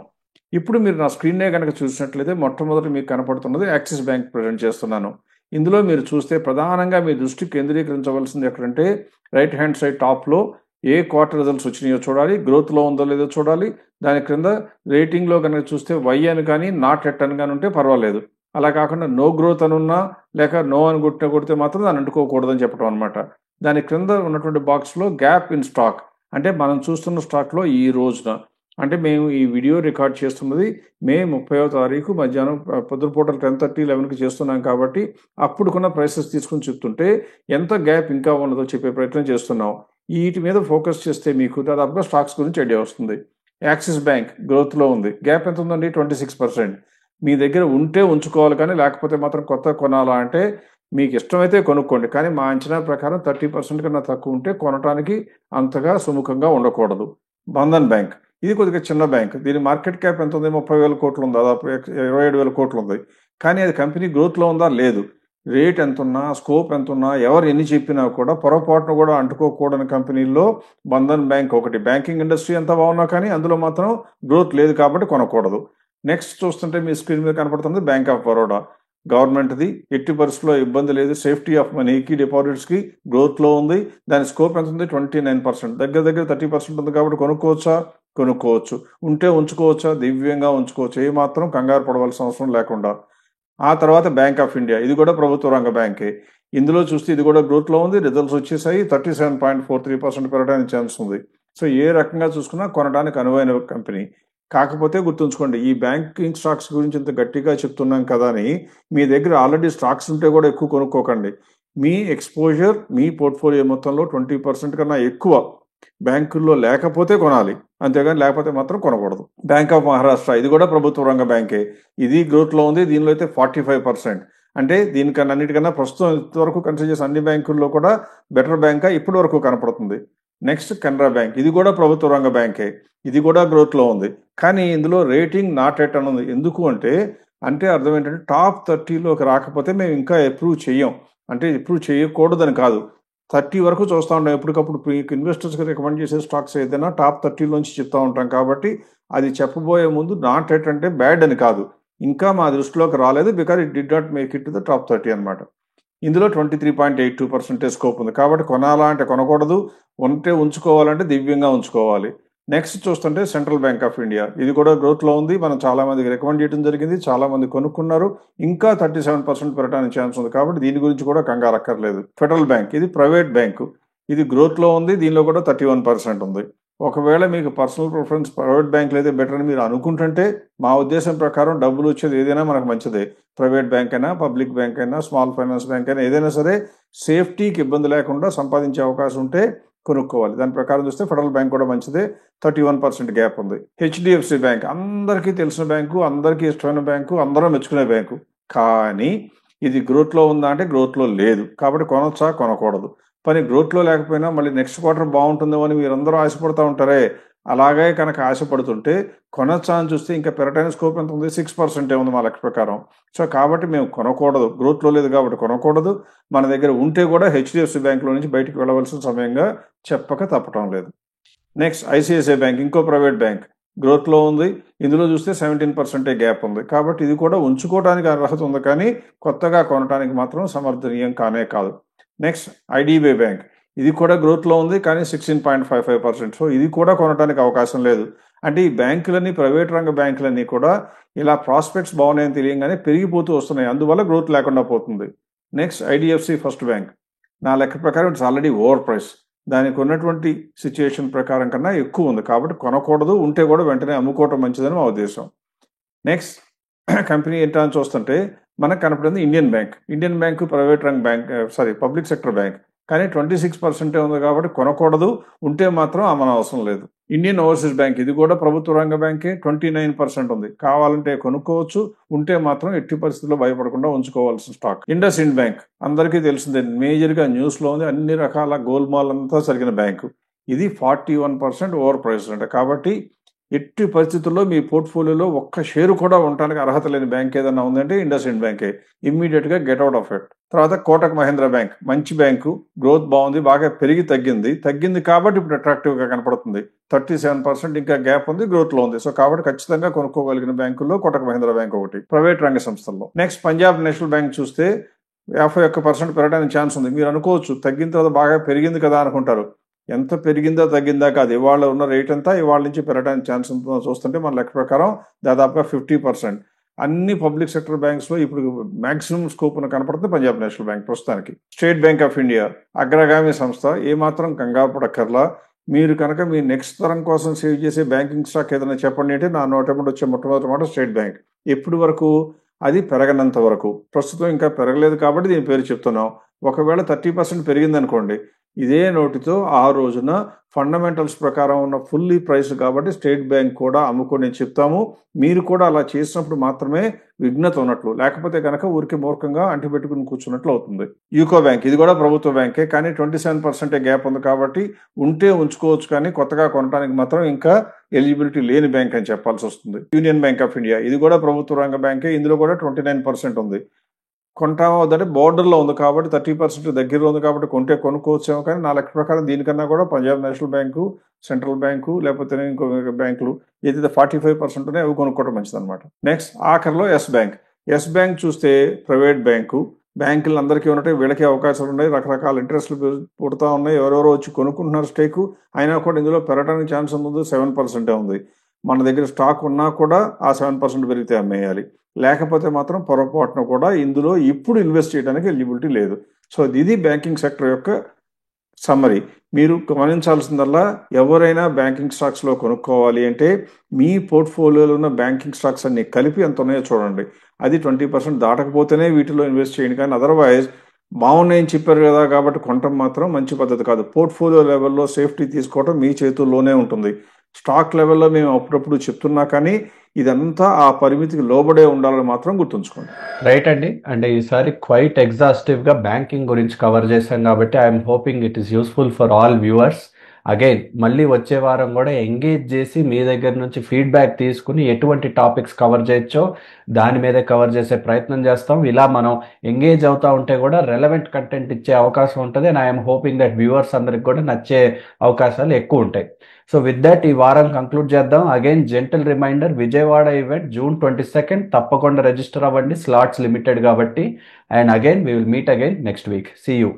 ఇప్పుడు మీరు నా స్క్రీన్నే కనుక చూసినట్లయితే మొట్టమొదటి మీకు కనపడుతున్నది యాక్సిస్ బ్యాంక్ ప్రజెంట్ చేస్తున్నాను. ఇందులో మీరు చూస్తే ప్రధానంగా మీ దృష్టి కేంద్రీకరించవలసింది ఎక్కడంటే రైట్ హ్యాండ్ సైడ్ టాప్లో ఏ క్వార్టర్ రిజల్ట్స్ వచ్చినాయో చూడాలి, గ్రోత్లో ఉందో లేదో చూడాలి. దాని క్రింద రేటింగ్లో కనుక చూస్తే వై అని కానీ నాట్ ఎట్ అని కానీ ఉంటే పర్వాలేదు. అలా కాకుండా నో గ్రోత్ అని ఉన్నా లేక నో అని కొడితే మాత్రం దాన్ని అంటుకోకూడదని చెప్పడం అనమాట. దాని క్రింద ఉన్నటువంటి బాక్స్లో గ్యాప్ ఇన్ స్టాక్ అంటే మనం చూస్తున్న స్టాక్లో ఈ రోజున అంటే మేము ఈ వీడియో రికార్డ్ చేస్తున్నది మే 30వ తారీఖు మధ్యాహ్నం పొద్దుపూట 10:30, 11కి చేస్తున్నాం కాబట్టి అప్పుడుకున్న ప్రైసెస్ తీసుకుని చెప్తుంటే ఎంత గ్యాప్ ఇంకా ఉన్నదో చెప్పే ప్రయత్నం చేస్తున్నాం. వీటి మీద ఫోకస్ చేస్తే మీకు దాదాపుగా స్టాక్స్ గురించి ఐడియా వస్తుంది. యాక్సిస్ బ్యాంక్ గ్రోత్లో ఉంది. గ్యాప్ ఎంత ఉందండి? 26%. మీ దగ్గర ఉంటే ఉంచుకోవాలి, కానీ లేకపోతే మాత్రం కొత్త కొనాలా అంటే మీకు ఇష్టమైతే కొనుక్కోండి, కానీ మా అంచనా ప్రకారం 30% కన్నా తక్కువ ఉంటే కొనడానికి అంతగా సుముఖంగా ఉండకూడదు. బంధన్ బ్యాంక్ ఇది కొద్దిగా చిన్న బ్యాంక్. దీని మార్కెట్ క్యాప్ ఎంత ఉంది? 30,000 కోట్లు ఉంది, దాదాపు 27,000 కోట్లు ఉంది. కానీ అది కంపెనీ గ్రోత్లో ఉందా? లేదు. రేట్ ఎంత ఉన్నా, స్కోప్ ఎంత ఉన్నా, ఎవరు ఎన్ని చెప్పినా కూడా పొరపాటును కూడా అంటుకోకూడని కంపెనీల్లో బంధన్ బ్యాంక్ ఒకటి. బ్యాంకింగ్ ఇండస్ట్రీ ఎంత బాగున్నా కానీ అందులో మాత్రం గ్రోత్ లేదు కాబట్టి కొనకూడదు. నెక్స్ట్ చూస్తుంటే మీ స్క్రీన్ మీద కనపడుతుంది బ్యాంక్ ఆఫ్ బరోడా. గవర్నమెంట్ది, ఎట్టి పరిస్థితుల్లో ఇబ్బంది లేదు. సేఫ్టీ ఆఫ్ మనీకి, డిపాజిట్స్కి గ్రోత్లో ఉంది. దాని స్కోప్ ఎంత ఉంది? 29%. దగ్గర 30% ఉంది కాబట్టి కొనుక్కోవచ్చా? కొనుక్కోవచ్చు. ఉంటే ఉంచుకోవచ్చా? దివ్యంగా ఉంచుకోవచ్చు, ఏమాత్రం కంగారు పడవలసిన అవసరం లేకుండా. ఆ తర్వాత బ్యాంక్ ఆఫ్ ఇండియా, ఇది కూడా ప్రభుత్వ రంగ బ్యాంకే. ఇందులో చూస్తే ఇది కూడా గ్రోత్లో ఉంది. రిజల్ట్స్ వచ్చేసాయి. 37.43% పెరగడానికి ఛాన్స్ ఉంది. సో ఏ రకంగా చూసుకున్నా కొనడానికి అనువైన కంపెనీ. కాకపోతే గుర్తుంచుకోండి, ఈ బ్యాంకింగ్ స్టాక్స్ గురించి ఇంత గట్టిగా చెప్తున్నాం కదా అని మీ దగ్గర ఆల్రెడీ స్టాక్స్ ఉంటే కూడా ఎక్కువ కొనుక్కోకండి. మీ ఎక్స్పోజర్, మీ పోర్ట్ఫోలియో మొత్తంలో 20% కన్నా ఎక్కువ బ్యాంకుల్లో లేకపోతే కొనాలి, అంతేగాని లేకపోతే మాత్రం కొనకూడదు. బ్యాంక్ ఆఫ్ మహారాష్ట్ర, ఇది కూడా ప్రభుత్వ రంగ బ్యాంకే. ఇది గ్రోత్లో ఉంది. దీనిలో అయితే 45%. అంటే దీనికన్నా అన్నిటికన్నా ప్రస్తుతం ఇంతవరకు కన్సిడర్ చేసిన అన్ని బ్యాంకుల్లో కూడా బెటర్ బ్యాంకా ఇప్పటి వరకు కనపడుతుంది. నెక్స్ట్ కెనరా బ్యాంక్, ఇది కూడా ప్రభుత్వ రంగ బ్యాంకే. ఇది కూడా గ్రోత్లో ఉంది. కానీ ఇందులో రేటింగ్ నాట్ ఎట్ అని ఉంది. ఎందుకు అంటే అర్థం ఏంటంటే టాప్ 30లోకి రాకపోతే మేము ఇంకా అప్రూవ్ చెయ్యం. అంటే అప్రూవ్ చేయకూడదని కాదు, 30 వరకు చూస్తూ ఉంటాం. ఎప్పటికప్పుడు ఇన్వెస్టర్స్కి రికమెండ్ చేసే స్టాక్స్ ఏదైనా టాప్ 30లోంచి చెప్తూ ఉంటాం. కాబట్టి అది చెప్పబోయే ముందు నాట్ ఎట్ అంటే బ్యాడ్ అని కాదు, ఇంకా మా దృష్టిలోకి రాలేదు, because it did not make it to the top 30 అనమాట. ఇందులో 23.82% స్కోప్ ఉంది. కాబట్టి కొనాలా అంటే కొనకూడదు, ఉంటే ఉంచుకోవాలంటే దివ్యంగా ఉంచుకోవాలి. నెక్స్ట్ చూస్తుంటే సెంట్రల్ బ్యాంక్ ఆఫ్ ఇండియా, ఇది కూడా గ్రోత్లో ఉంది. మనం చాలా మందికి రికమెండ్ చేయడం జరిగింది, చాలా మంది కొనుక్కున్నారు. ఇంకా 37% పెరగడానికి ఛాన్స్ ఉంది. కాబట్టి దీని గురించి కూడా కంగారు అక్కర్లేదు. ఫెడరల్ బ్యాంక్, ఇది ప్రైవేట్ బ్యాంకు, ఇది గ్రోత్లో ఉంది. దీనిలో కూడా 31% ఉంది. ఒకవేళ మీకు పర్సనల్ ప్రిఫరెన్స్ ప్రైవేట్ బ్యాంకులు అయితే బెటర్ అని మీరు అనుకుంటుంటే, మా ఉద్దేశం ప్రకారం డబ్బులు వచ్చేది ఏదైనా మనకు మంచిదే. ప్రైవేట్ బ్యాంక్ అయినా, పబ్లిక్ బ్యాంక్ అయినా, స్మాల్ ఫైనాన్స్ బ్యాంక్ అయినా, ఏదైనా సరే సేఫ్టీకి ఇబ్బంది లేకుండా సంపాదించే అవకాశం ఉంటే కొనుక్కోవాలి. దాని ప్రకారం చూస్తే ఫెడరల్ బ్యాంక్ కూడా మంచిదే. 31% గ్యాప్ ఉంది. హెచ్డిఎఫ్సి బ్యాంక్ అందరికీ తెలిసిన బ్యాంకు, అందరికీ ఇష్టమైన బ్యాంకు, అందరూ మెచ్చుకునే బ్యాంకు. కానీ ఇది గ్రోత్లో ఉందా అంటే గ్రోత్లో లేదు. కాబట్టి కొనొచ్చా? కొనకూడదు. పని గ్రోత్లో లేకపోయినా మళ్ళీ నెక్స్ట్ క్వార్టర్ బాగుంటుందేమో అని మీరందరూ ఆశపడుతూ ఉంటారే, అలాగే కనుక ఆశపడుతుంటే కొనొచ్చా అని చూస్తే ఇంకా పెరగడానికి స్కోప్ ఎంత ఉంది? 6% ఉంది మా లెక్క ప్రకారం. సో కాబట్టి మేము కొనకూడదు, గ్రోత్లో లేదు కాబట్టి కొనకూడదు. మన దగ్గర ఉంటే కూడా హెచ్డిఎఫ్సి బ్యాంక్లో నుంచి బయటకు వెళ్ళవలసిన సమయంగా చెప్పక తప్పటం లేదు. నెక్స్ట్ ఐసిఐసిఐ బ్యాంక్, ఇంకో ప్రైవేట్ బ్యాంక్, గ్రోత్లో ఉంది. ఇందులో చూస్తే 17% గ్యాప్ ఉంది. కాబట్టి ఇది కూడా ఉంచుకోవడానికి అర్హత ఉంది, కానీ కొత్తగా కొనడానికి మాత్రం సమర్థనీయం కానే కాదు. నెక్స్ట్ ఐడిబిఐ బ్యాంక్, ఇది కూడా గ్రోత్లో ఉంది, కానీ 16.55%. సో ఇది కూడా కొనడానికి అవకాశం లేదు. అంటే ఈ బ్యాంకులన్నీ, ప్రైవేట్ రంగ బ్యాంకులన్నీ కూడా ఇలా ప్రాస్పెక్ట్స్ బాగున్నాయని తెలియగానే పెరిగిపోతూ వస్తున్నాయి, అందువల్ల గ్రోత్ లేకుండా పోతుంది. నెక్స్ట్ ఐడిఎఫ్సి ఫస్ట్ బ్యాంక్, నా లెక్క ప్రకారం ఇట్స్ ఆల్రెడీ ఓవర్ ప్రైస్. దానికి ఉన్నటువంటి సిచ్యుయేషన్ ప్రకారం కన్నా ఎక్కువ ఉంది. కాబట్టి కొనకూడదు, ఉంటే కూడా వెంటనే అమ్ముకోవటం మంచిదని మా ఉద్దేశం. నెక్స్ట్ కంపెనీ ఏంటని చూస్తుంటే మనకు కనపడింది Indian bank. Indian bank private రంగ బ్యాంక్, పబ్లిక్ సెక్టర్ బ్యాంక్, కానీ 26% ఉంది. కాబట్టి కొనకూడదు, ఉంటే మాత్రం మన అవసరం లేదు. ఇండియన్ ఓవర్సీస్ బ్యాంక్, ఇది కూడా ప్రభుత్వ రంగ బ్యాంకే. 29% ఉంది. కావాలంటే కొనుక్కోవచ్చు, ఉంటే మాత్రం ఎట్టి పరిస్థితుల్లో భయపడకుండా ఉంచుకోవాల్సిన స్టాక్. ఇండస్ ఇండ్ బ్యాంక్ అందరికీ తెలిసిందే, మేజర్గా న్యూస్లో ఉంది, అన్ని రకాల గోల్మాల్ అంతా జరిగిన బ్యాంకు. ఇది 41% ఓవర్ ప్రైస్ అంట. కాబట్టి ఎట్టి పరిస్థితుల్లో మీ పోర్ట్ఫోలియోలో ఒక్క షేరు కూడా ఉండడానికి అర్హత లేని బ్యాంక్ ఏదన్నా ఉందంటే ఇండస్ ఇండ్ బ్యాంకే. ఇమ్మీడియట్గా గెట్ అవుట్ ఆఫ్ ఇట్. తర్వాత కోటక్ మహీంద్రా బ్యాంక్, మంచి బ్యాంకు, గ్రోత్ బాగుంది, బాగా తగ్గింది కాబట్టి ఇప్పుడు అట్రాక్టివ్గా కనపడుతుంది. 37% ఇంకా గ్యాప్ ఉంది, గ్రోత్లో ఉంది. సో కాబట్టి ఖచ్చితంగా కొనుక్కోగలిగిన బ్యాంకుల్లో కోటక్ మహీంద్రా బ్యాంక్ ఒకటి, ప్రైవేట్ రంగ సంస్థల్లో. నెక్స్ట్ పంజాబ్ నేషనల్ బ్యాంక్ చూస్తే 51% పెరగడానికి ఛాన్స్ ఉంది. మీరు అనుకోవచ్చు తగ్గిన తర్వాత బాగా పెరిగింది కదా అనుకుంటారు. ఎంత పెరిగిందా తగ్గిందా కాదు, ఇవాళ ఉన్న రేట్ అంతా ఇవాళ నుంచి పెరగడానికి ఛాన్స్ ఉంటుందో చూస్తుంటే మన లెక్క ప్రకారం దాదాపుగా 50%. అన్ని పబ్లిక్ సెక్టర్ బ్యాంక్స్లో ఇప్పుడు మాక్సిమం స్కోప్ కనపడుతుంది పంజాబ్ నేషనల్ బ్యాంక్ ప్రస్తుతానికి. స్టేట్ బ్యాంక్ ఆఫ్ ఇండియా అగ్రగామి సంస్థ, ఏమాత్రం కంగారు పడక్కర్లా. మీరు కనుక మీ నెక్స్ట్ తరం కోసం సేవ్ చేసే బ్యాంకింగ్ స్టాక్ ఏదైనా చెప్పండి అంటే నా నోటెంబడి వచ్చే మొట్టమొదటి మాట స్టేట్ బ్యాంక్. ఎప్పుడు వరకు? అది పెరగనంత వరకు. ప్రస్తుతం ఇంకా పెరగలేదు కాబట్టి దీని పేరు చెప్తున్నాం. ఒకవేళ 30% పెరిగిందనుకోండి, ఇదే నోటితో ఆ రోజున ఫండమెంటల్స్ ప్రకారం ఉన్న ఫుల్లీ ప్రైస్ కాబట్టి స్టేట్ బ్యాంక్ కూడా అమ్ముకొని చెప్తాము. మీరు కూడా అలా చేసినప్పుడు మాత్రమే విఘ్నత ఉన్నట్లు, లేకపోతే కనుక ఊరికి మూర్ఖంగా అంటిపెట్టుకుని కూర్చున్నట్లు అవుతుంది. యూకో బ్యాంక్ ఇది కూడా ప్రభుత్వ బ్యాంకే, కానీ 27% గ్యాప్ ఉంది కాబట్టి ఉంటే ఉంచుకోవచ్చు, కానీ కొత్తగా కొనడానికి మాత్రం ఇంకా ఎలిజిబిలిటీ లేని బ్యాంక్ అని చెప్పాల్సి వస్తుంది. యూనియన్ బ్యాంక్ ఆఫ్ ఇండియా ఇది కూడా ప్రభుత్వ రంగ బ్యాంకే, ఇందులో కూడా 29% ఉంది. కొంటామో వద్దంటే బోర్డర్లో ఉంది కాబట్టి 30% దగ్గరలో ఉంది కాబట్టి కొంటే కొనుక్కోవచ్చేమో, కానీ నా లెక్క ప్రకారం దీనికన్నా కూడా Punjab national bank, central bank, లేకపోతే ఇంకో బ్యాంకులు ఏదైతే 45% ఉన్నాయో అవి కొనుక్కోవడం మంచిది అనమాట. నెక్స్ట్ ఆఖరిలో ఎస్ బ్యాంక్. ఎస్ బ్యాంక్ చూస్తే ప్రైవేట్ బ్యాంకు, బ్యాంకులు అందరికీ ఉన్నట్టు వీళ్ళకి అవకాశాలు ఉన్నాయి, రకరకాల ఇంట్రెస్ట్లు పుడతా ఉన్నాయి, ఎవరెవరో వచ్చి కొనుక్కుంటున్నారు స్టేకు. అయినా కూడా ఇందులో పెరగడానికి ఛాన్స్ ఉంది, 7% ఉంది. మన దగ్గర స్టాక్ ఉన్నా కూడా ఆ 7% పెరిగితే అమ్మేయాలి, లేకపోతే మాత్రం పొరపాటున కూడా ఇందులో ఇప్పుడు ఇన్వెస్ట్ చేయడానికి ఎలిజిబిలిటీ లేదు. సో ఇది బ్యాంకింగ్ సెక్టర్ యొక్క సమ్మరీ. మీరు గమనించాల్సిందల్లా, ఎవరైనా బ్యాంకింగ్ స్టాక్స్లో కొనుక్కోవాలి అంటే మీ పోర్ట్ఫోలియోలో ఉన్న బ్యాంకింగ్ స్టాక్స్ అన్ని కలిపి ఎంత ఉన్నాయో చూడండి. అది 20% దాటకపోతేనే వీటిలో ఇన్వెస్ట్ చేయండి, కానీ అదర్వైజ్ బాగున్నాయని చెప్పారు కదా కాబట్టి కొనటం మాత్రం మంచి పద్ధతి కాదు. పోర్ట్ఫోలియో లెవెల్లో సేఫ్టీ తీసుకోవడం మీ చేతుల్లోనే ఉంటుంది. స్టాక్ లెవెల్లో మేము అప్పుడప్పుడు చెప్తున్నా కానీ ఇదంతా ఆ పరిమితికి లోబడే ఉండాలని మాత్రం గుర్తుంచుకోండి. రైట్ అండి. అంటే ఈసారి క్వైట్ ఎగ్జాస్టివ్గా బ్యాంకింగ్ గురించి కవర్ చేశాం కాబట్టి I'm hoping it is useful for all viewers. Again మళ్ళీ వచ్చే వారం కూడా ఎంగేజ్ చేసి మీ దగ్గర నుంచి ఫీడ్బ్యాక్ తీసుకుని ఎటువంటి టాపిక్స్ కవర్ చేయొచ్చో దాని మీదే కవర్ చేసే ప్రయత్నం చేస్తాం. ఇలా మనం ఎంగేజ్ అవుతూ ఉంటే కూడా రెలవెంట్ కంటెంట్ ఇచ్చే అవకాశం ఉంటుంది. And I'm hoping that viewers అందరికి కూడా నచ్చే అవకాశాలు ఎక్కువ ఉంటాయి. సో విత్ దట్ ఈ వారం కంక్లూడ్ చేద్దాం. Again gentle reminder, Vijayawada event June 22 తప్పకుండా రిజిస్టర్ అవ్వండి, స్లాట్స్ లిమిటెడ్ కాబట్టి. And again we will meet again next week. See you.